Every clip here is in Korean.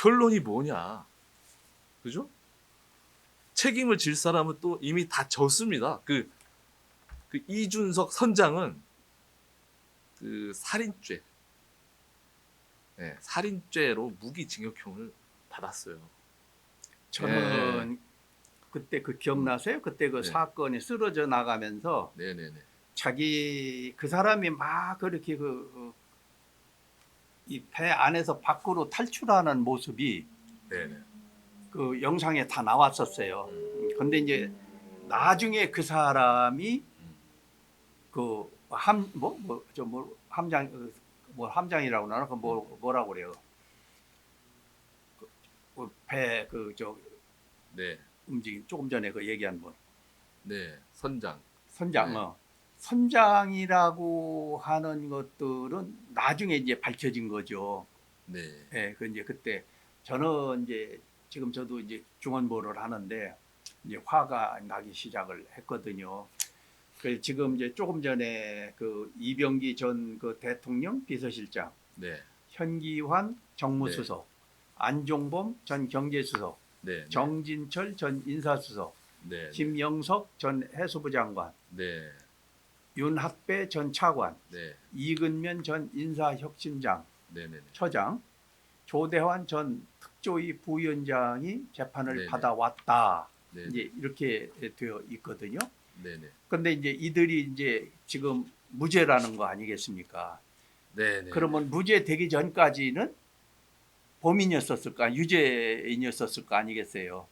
결론이 뭐냐, 그죠? 책임을 질 사람은 또 이미 다 졌습니다. 그 이준석 선장은 그 살인죄, 살인죄로 무기징역형을 받았어요. 저는 그때 그 기억나세요? 그때 그 네. 사건이 쓰러져 나가면서 네네네. 자기 그 사람이 막 그렇게 이 배 안에서 밖으로 탈출하는 모습이 네네. 그 영상에 다 나왔었어요. 근데 이제 나중에 그 사람이 그 함장 함장이라고 나나 그 뭐라고 그래요? 배 그 저 네. 움직임 조금 전에 그 얘기한 분 네. 선장. 선장 네. 선장이라고 하는 것들은 나중에 이제 밝혀진 거죠. 네. 예, 그 이제 그때 저는 이제 지금 저도 이제 중원부를 하는데 이제 화가 나기 시작을 했거든요. 그 지금 이제 조금 전에 그 이병기 전 그 대통령 비서실장, 네. 현기환 정무수석, 안종범 전 경제수석, 네. 정진철 전 인사수석, 네. 김영석 전 해수부 장관, 네. 윤학배 전 차관, 네. 이근면 전 인사혁신장, 네네. 처장, 조대환 전 특조위 부위원장이 재판을 네네. 받아왔다. 네네. 이제 이렇게 되어 있거든요. 네네. 근데 이제 이들이 이제 지금 무죄라는 거 아니겠습니까? 네네. 그러면 무죄 되기 전까지는 범인이었었을까, 유죄인이었었을 거 아니겠어요?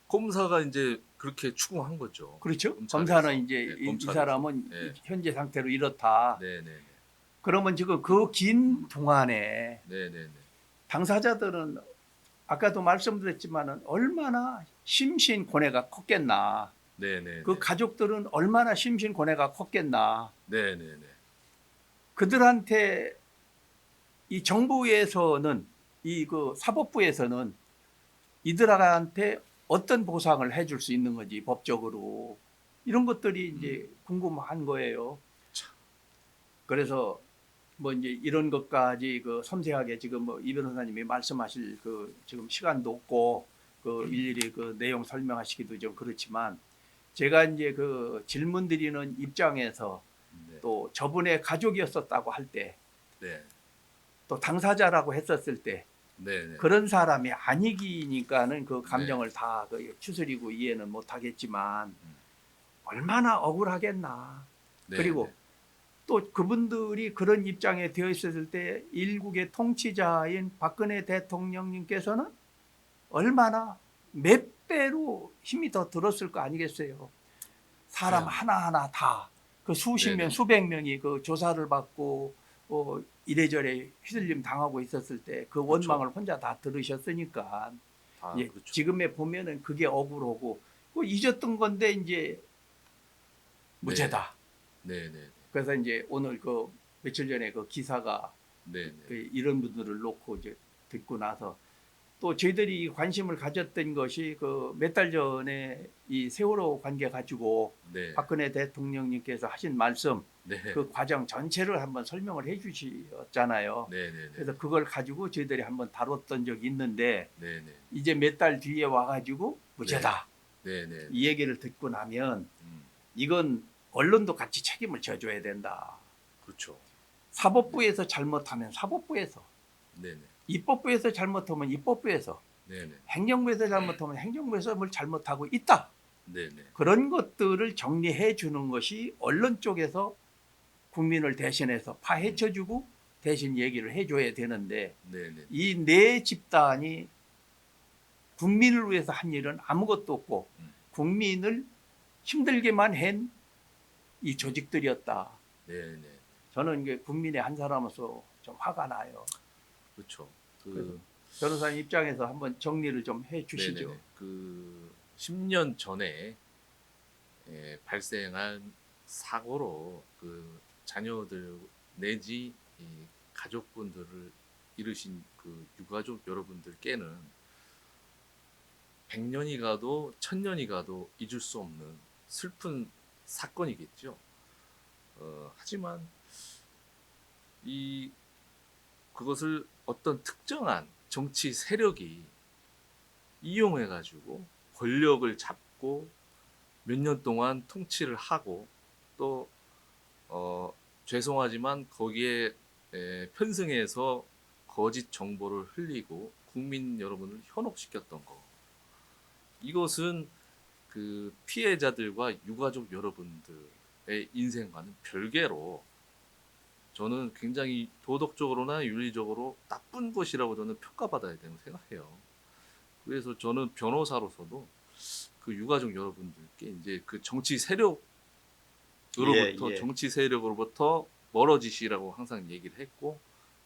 검사가 이제 그렇게 추궁한 거죠. 그렇죠? 검찰에서. 검사는 이제 네, 이 검찰에서. 사람은 네. 현재 상태로 이렇다. 네네네. 그러면 지금 그 긴 동안에 네네네. 당사자들은 아까도 말씀드렸지만은 얼마나 심신고뇌가 컸겠나. 네네네. 그 가족들은 얼마나 심신고뇌가 컸겠나. 네네네. 그들한테 이 정부에서는 이 그 사법부에서는 이들한테 어떤 보상을 해줄 수 있는 건지 법적으로 이런 것들이 이제 궁금한 거예요. 그래서 뭐 이제 이런 것까지 그 섬세하게 지금 뭐 이 변호사님이 말씀하실 그 지금 시간도 없고 그 일일이 그 내용 설명하시기도 좀 그렇지만 제가 이제 그 질문 드리는 입장에서 네. 또 저분의 가족이었었다고 할 때 네. 또 당사자라고 했었을 때 네네. 그런 사람이 아니기니까는 그 네. 감정을 다 추스리고 이해는 못 하겠지만 얼마나 억울하겠나. 네네. 그리고 또 그분들이 그런 입장에 되어 있었을 때 일국의 통치자인 박근혜 대통령님께서는 얼마나 몇 배로 힘이 더 들었을 거 아니겠어요. 사람 그야말로. 하나하나 다 그 수십 명, 네네네. 수백 명이 그 조사를 받고 이래저래 휘둘림 당하고 있었을 때 그 그렇죠. 원망을 혼자 다 들으셨으니까 다 예, 그렇죠. 지금에 보면은 그게 억울하고 잊었던 건데 이제 무죄다. 네네. 그래서 이제 오늘 그 며칠 전에 그 기사가 네네. 그 이런 분들을 놓고 이제 듣고 나서 또 저희들이 관심을 가졌던 것이 그 몇 달 전에 이 세월호 관계 가지고 네. 박근혜 대통령님께서 하신 말씀 네. 그 과정 전체를 한번 설명을 해 주셨잖아요. 네네네. 그래서 그걸 가지고 저희들이 한번 다뤘던 적이 있는데 네네. 이제 몇 달 뒤에 와가지고 무죄다. 네네. 이 얘기를 듣고 나면 음. 이건 언론도 같이 책임을 져줘야 된다. 그렇죠. 사법부에서 잘못하면 사법부에서, 네네. 입법부에서 잘못하면 입법부에서, 네네. 행정부에서 잘못하면 행정부에서 뭘 잘못하고 있다. 네네. 그런 것들을 정리해 주는 것이 언론 쪽에서 국민을 대신해서 파헤쳐주고 대신 얘기를 해줘야 되는데 네네. 이 네 집단이 국민을 위해서 한 일은 아무것도 없고 국민을 힘들게만 한 이 조직들이었다. 네네. 저는 이게 국민의 한 사람으로서 좀 화가 나요. 그렇죠. 그래서 변호사님 입장에서 한번 정리를 좀 해주시죠. 네네네. 10년 전에 발생한 사고로 자녀들 내지 이 가족분들을 잃으신 그 유가족 여러분들께는 100년이 가도 1000년이 가도 잊을 수 없는 슬픈 사건이겠죠. 하지만 그것을 어떤 특정한 정치 세력이 이용해가지고 권력을 잡고 몇 년 동안 통치를 하고 또 죄송하지만 거기에 편승해서 거짓 정보를 흘리고 국민 여러분을 현혹시켰던 거. 이것은 그 피해자들과 유가족 여러분들의 인생과는 별개로 저는 굉장히 도덕적으로나 윤리적으로 나쁜 것이라고 저는 평가받아야 된다고 생각해요. 그래서 저는 변호사로서도 그 유가족 여러분들께 이제 그 정치 세력으로부터 예. 정치 세력으로부터 멀어지시라고 항상 얘기를 했고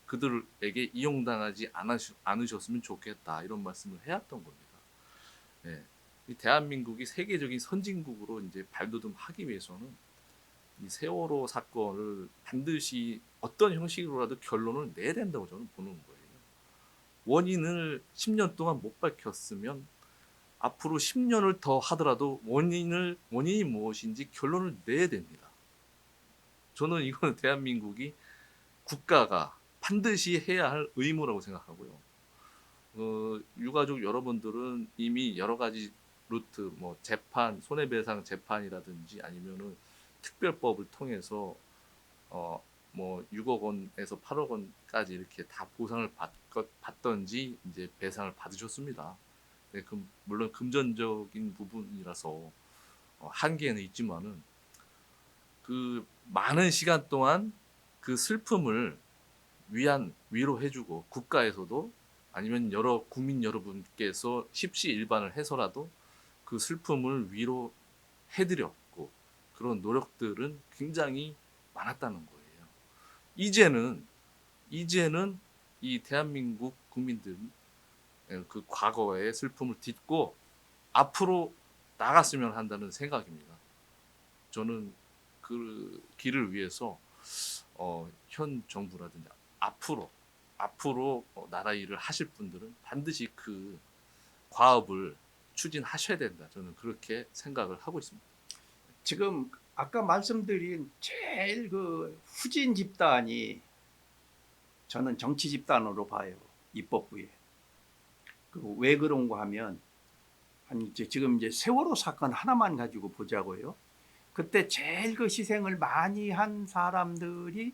그들에게 이용당하지 않으셨으면 좋겠다 이런 말씀을 해왔던 겁니다. 네. 이 대한민국이 세계적인 선진국으로 이제 발돋움하기 위해서는 이 세월호 사건을 반드시 어떤 형식으로라도 결론을 내야 된다고 저는 보는 거예요. 원인을 10년 동안 못 밝혔으면 앞으로 10년을 더 하더라도 원인이 무엇인지 결론을 내야 됩니다. 저는 이거는 대한민국이 국가가 반드시 해야 할 의무라고 생각하고요. 유가족 여러분들은 이미 여러 가지 루트, 뭐 재판, 손해배상 재판이라든지 아니면은 특별법을 통해서 뭐 6억 원에서 8억 원까지 이렇게 다 보상을 받던지 이제 배상을 받으셨습니다. 네, 물론 금전적인 부분이라서 한계는 있지만은 그 많은 시간 동안 그 슬픔을 위로해주고 국가에서도 아니면 여러 국민 여러분께서 십시일반을 해서라도 그 슬픔을 위로해드렸고 그런 노력들은 굉장히 많았다는 거예요. 이제는 이 대한민국 국민들이 그 과거의 슬픔을 딛고 앞으로 나갔으면 한다는 생각입니다. 저는 그 길을 위해서 현 정부라든지 앞으로 나라 일을 하실 분들은 반드시 그 과업을 추진하셔야 된다. 저는 그렇게 생각을 하고 있습니다. 지금 아까 말씀드린 제일 그 후진 집단이 저는 정치 집단으로 봐요. 입법부에. 왜 그런가 하면 지금 이제 세월호 사건 하나만 가지고 보자고요. 그때 제일 그 희생을 많이 한 사람들이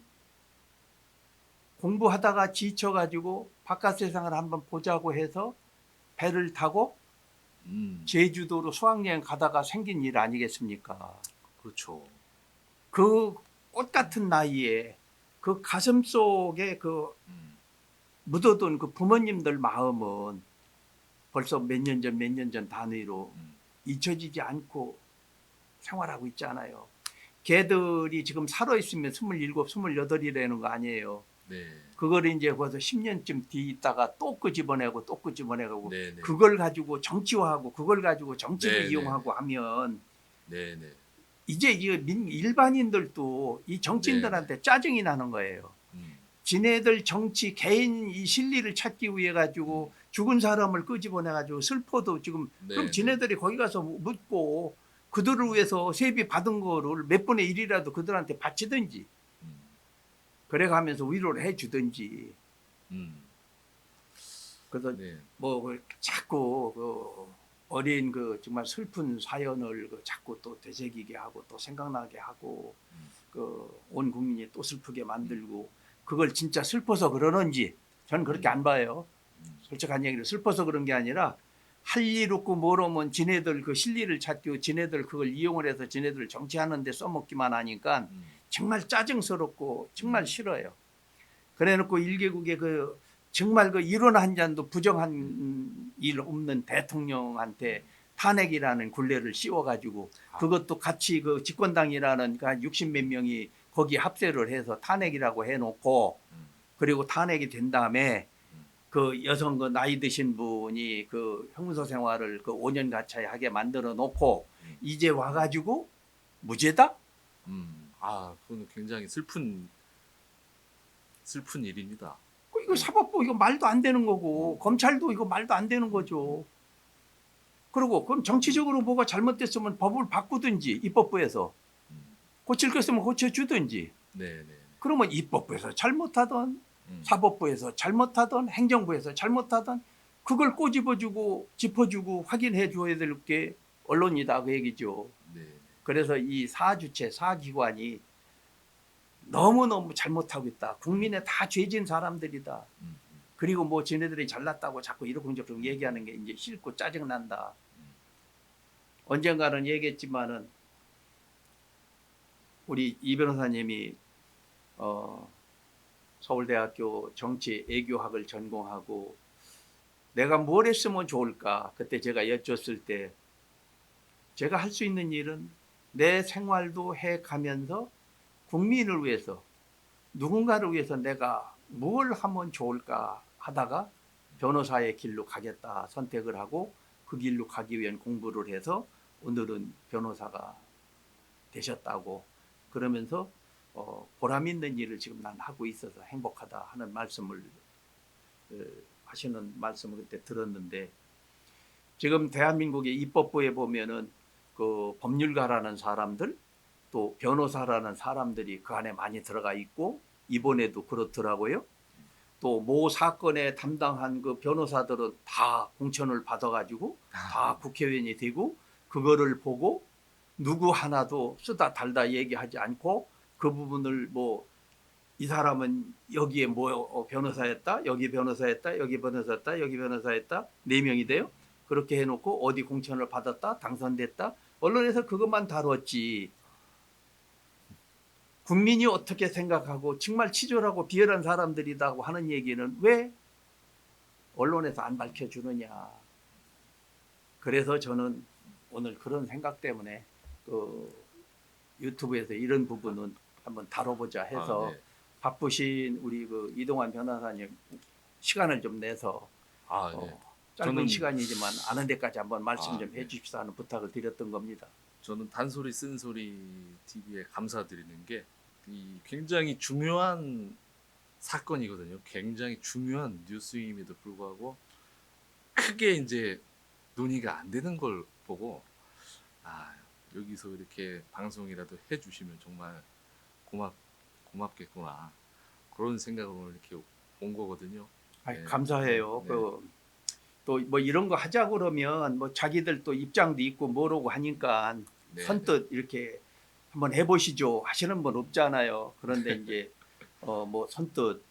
공부하다가 지쳐가지고 바깥 세상을 한번 보자고 해서 배를 타고 제주도로 수학여행 가다가 생긴 일 아니겠습니까? 그렇죠. 그 꽃 같은 나이에 그 가슴 속에 그 묻어둔 그 부모님들 마음은 벌써 몇 년 전 단위로 잊혀지지 않고 생활하고 있잖아요. 걔들이 지금 살아있으면 27, 28이라는 거 아니에요. 네. 그걸 이제 벌써 10년쯤 뒤 있다가 또 끄집어내고 네. 그걸 가지고 정치화하고 그걸 가지고 정치를 네. 이용하고 하면 네. 이제 일반인들도 이 정치인들한테 짜증이 나는 거예요. 지네들 정치 개인 이 실리를 찾기 위해 가지고 죽은 사람을 끄집어내 가지고 슬퍼도 지금 그럼 지네들이 거기 가서 묻고 그들을 위해서 세비 받은 거를 몇 분의 1이라도 그들한테 바치든지 그래 가면서 위로를 해 주든지. 그래서 뭐 자꾸 그 어린 그 정말 슬픈 사연을 그 자꾸 또 되새기게 하고 또 생각나게 하고 그 온 국민이 또 슬프게 만들고 그걸 진짜 슬퍼서 그러는지 저는 그렇게 안 봐요. 솔직한 얘기로 슬퍼서 그런 게 아니라 할 일 없고 뭐라면 지네들 그 실리를 찾고 지네들 그걸 이용을 해서 지네들 정치하는 데 써먹기만 하니까 정말 짜증스럽고 정말 싫어요. 그래놓고 일개국의 그 정말 그 일원 한 잔도 부정한 일 없는 대통령한테 탄핵이라는 굴레를 씌워가지고 그것도 같이 그 집권당이라는 그 한 60몇 명이 거기 합세를 해서 탄핵이라고 해놓고 그리고 탄핵이 된 다음에 그 여성 그 나이 드신 분이 그 형사 생활을 그 5년 가차에 하게 만들어 놓고 이제 와가지고 무죄다? 그건 굉장히 슬픈 일입니다. 이거 사법부 이거 말도 안 되는 거고 검찰도 이거 말도 안 되는 거죠. 그리고 그럼 정치적으로 뭐가 잘못됐으면 법을 바꾸든지 입법부에서 고칠 거 있으면 고쳐주든지. 네. 그러면 입법부에서 잘못하던 사법부에서 잘못하던 행정부에서 잘못하던 그걸 꼬집어주고 짚어주고 확인해 줘야 될 게 언론이다 그 얘기죠. 네. 그래서 이 사주체 사기관이 너무너무 잘못하고 있다. 국민의 다 죄진 사람들이다. 음, 그리고 뭐 지네들이 잘났다고 자꾸 이러쿵저러쿵 얘기하는 게 이제 싫고 짜증난다. 언젠가는 얘기했지만은 우리 이 변호사님이 서울대학교 정치 애교학을 전공하고 내가 뭘 했으면 좋을까? 그때 제가 여쭸을 때 제가 할 수 있는 일은 내 생활도 해 가면서 국민을 위해서 누군가를 위해서 내가 뭘 하면 좋을까 하다가 변호사의 길로 가겠다 선택을 하고 그 길로 가기 위한 공부를 해서 오늘은 변호사가 되셨다고 그러면서 보람 있는 일을 지금 난 하고 있어서 행복하다 하는 말씀을 하시는 말씀을 그때 들었는데 지금 대한민국의 입법부에 보면은 그 법률가라는 사람들 또 변호사라는 사람들이 그 안에 많이 들어가 있고 이번에도 그렇더라고요. 또 모 사건에 담당한 그 변호사들은 다 공천을 받아가지고 다 국회의원이 되고 그거를 보고 누구 하나도 쓰다 달다 얘기하지 않고 그 부분을 뭐 이 사람은 여기에 뭐 변호사였다 여기 변호사였다 여기 변호사였다 여기 변호사였다 4명이 돼요. 그렇게 해놓고 어디 공천을 받았다 당선됐다 언론에서 그것만 다뤘지 국민이 어떻게 생각하고 정말 치졸하고 비열한 사람들이라고 하는 얘기는 왜 언론에서 안 밝혀주느냐. 그래서 저는 오늘 그런 생각 때문에 그 유튜브에서 이런 부분은 한번 다뤄보자 해서 네. 바쁘신 우리 그 이동환 변호사님 시간을 좀 내서 네. 짧은 저는 시간이지만 아는 데까지 한번 말씀 좀 네. 해주십사 하는 부탁을 드렸던 겁니다. 저는 단소리 쓴소리 TV에 감사드리는 게 이 굉장히 중요한 사건이거든요. 굉장히 중요한 뉴스임에도 불구하고 크게 이제 논의가 안 되는 걸 보고 여기서 이렇게 방송이라도 해주시면 정말 고맙겠구나 그런 생각으로 이렇게 온 거거든요. 네. 감사해요. 네. 또 뭐 이런 거 하자 그러면 뭐 자기들 또 입장도 있고 뭐라고 하니까 네. 선뜻 이렇게 한번 해보시죠 하시는 분 없잖아요. 그런데 이제 뭐 선뜻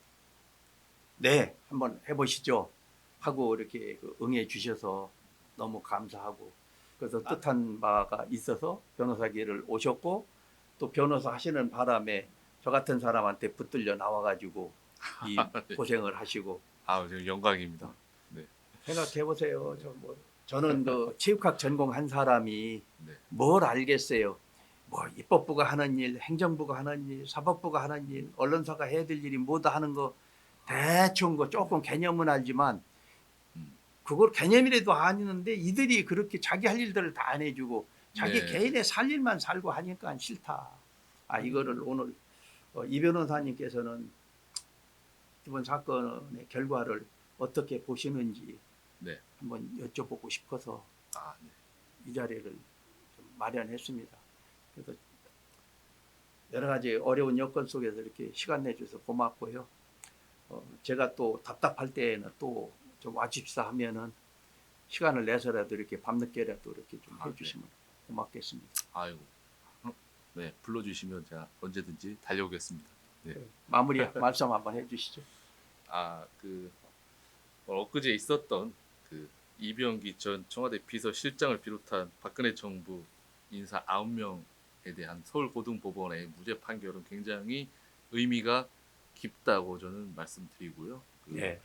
네 한번 해보시죠 하고 이렇게 응해 주셔서 너무 감사하고 그래서 뜻한 바가 있어서 변호사기를 오셨고 또 변호사 하시는 바람에 저 같은 사람한테 붙들려 나와가지고 이 네. 고생을 하시고 영광입니다. 생각해 보세요. 저는 그 체육학 전공한 사람이 네. 뭘 알겠어요. 뭐 입법부가 하는 일, 행정부가 하는 일, 사법부가 하는 일, 언론사가 해야 될 일이 뭐다 하는 거 대충 거 조금 개념은 알지만 그걸 개념이라도 아는데 이들이 그렇게 자기 할 일들을 다 안 해주고 자기 네. 개인의 살 일만 살고 하니까 싫다. 이거를 오늘 이 변호사님께서는 이번 사건의 결과를 어떻게 보시는지 네. 한번 여쭤보고 싶어서 네. 이 자리를 좀 마련했습니다. 그래서 여러 가지 어려운 여건 속에서 이렇게 시간 내줘서 고맙고요. 제가 또 답답할 때에는 또 좀 와줍시다 하면은 시간을 내서라도 이렇게 밤늦게라도 이렇게 좀 해주시면 고맙겠습니다. 아이고, 네 불러주시면 제가 언제든지 달려오겠습니다. 네. 마무리 말씀 한번 해주시죠. 엊그제 있었던 그 이병기 전 청와대 비서실장을 비롯한 박근혜 정부 인사 9명에 대한 서울고등법원의 무죄 판결은 굉장히 의미가 깊다고 저는 말씀드리고요. 네.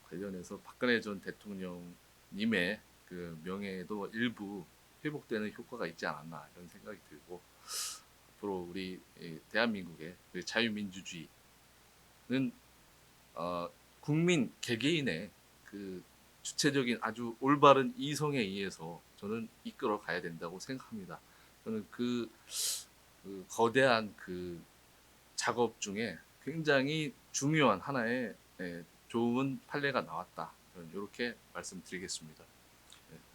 관련해서 박근혜 전 대통령님의 그 명예도 일부 회복되는 효과가 있지 않았나 이런 생각이 들고 앞으로 우리 대한민국의 그 자유민주주의는 국민 개개인의 그 주체적인 아주 올바른 이성에 의해서 저는 이끌어 가야 된다고 생각합니다. 저는 그 거대한 그 작업 중에 굉장히 중요한 하나의 좋은 판례가 나왔다. 저는 이렇게 말씀드리겠습니다.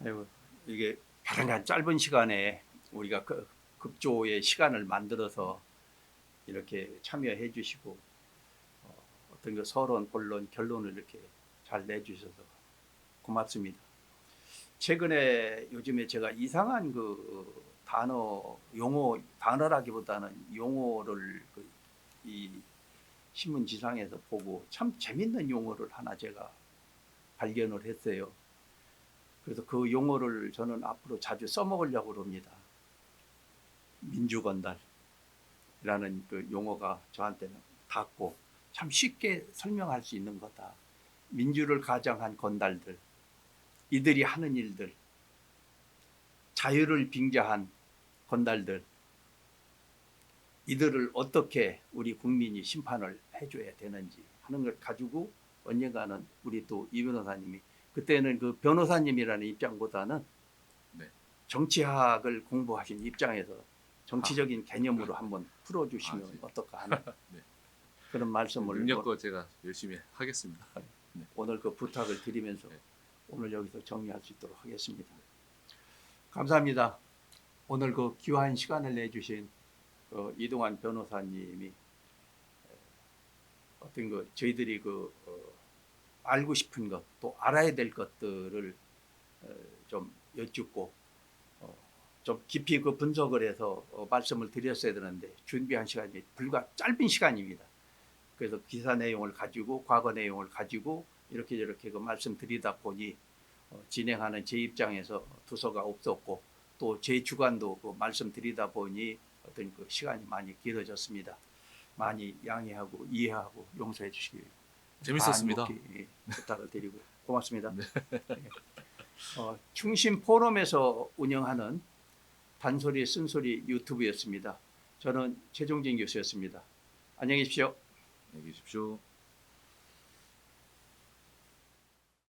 아이고, 이게 다른 짧은 시간에 우리가 급조의 시간을 만들어서 이렇게 참여해 주시고 어떤 그 서론, 본론, 결론을 이렇게 잘 내주셔서 고맙습니다. 최근에 요즘에 제가 이상한 그 단어, 용어, 단어라기보다는 용어를 이 신문지상에서 보고 참 재밌는 용어를 하나 제가 발견을 했어요. 그래서 그 용어를 저는 앞으로 자주 써먹으려고 합니다. 민주건달이라는 그 용어가 저한테는 닿고 참 쉽게 설명할 수 있는 거다. 민주를 가장한 건달들, 이들이 하는 일들, 자유를 빙자한 건달들, 이들을 어떻게 우리 국민이 심판을 해줘야 되는지 하는 걸 가지고 언젠가는 우리 또 이 변호사님이 그때는 그 변호사님이라는 입장보다는 네. 정치학을 공부하신 입장에서 정치적인 개념으로 한번 풀어주시면 네. 어떨까 하는 네. 그런 말씀을 능력껏 제가 열심히 하겠습니다. 네. 오늘 그 부탁을 드리면서 네. 오늘 여기서 정리할 수 있도록 하겠습니다. 감사합니다. 오늘 그 귀한 시간을 내주신 이동환 변호사님이 어떤 그 저희들이 그 알고 싶은 것 또 알아야 될 것들을 좀 여쭙고 좀 깊이 그 분석을 해서 말씀을 드렸어야 되는데 준비한 시간이 불과 짧은 시간입니다. 그래서 기사 내용을 가지고 과거 내용을 가지고 이렇게 저렇게 그 말씀드리다 보니 진행하는 제 입장에서 두서가 없었고 또 제 주관도 그 말씀드리다 보니 어떤 그 시간이 많이 길어졌습니다. 많이 양해하고 이해하고 용서해 주시기 재밌었습니다. 간곡히 부탁을 드리고 고맙습니다. 네. 충심 포럼에서 운영하는 단소리 쓴소리 유튜브였습니다. 저는 최종진 교수였습니다. 안녕히 계십시오. 안녕히 계십시오.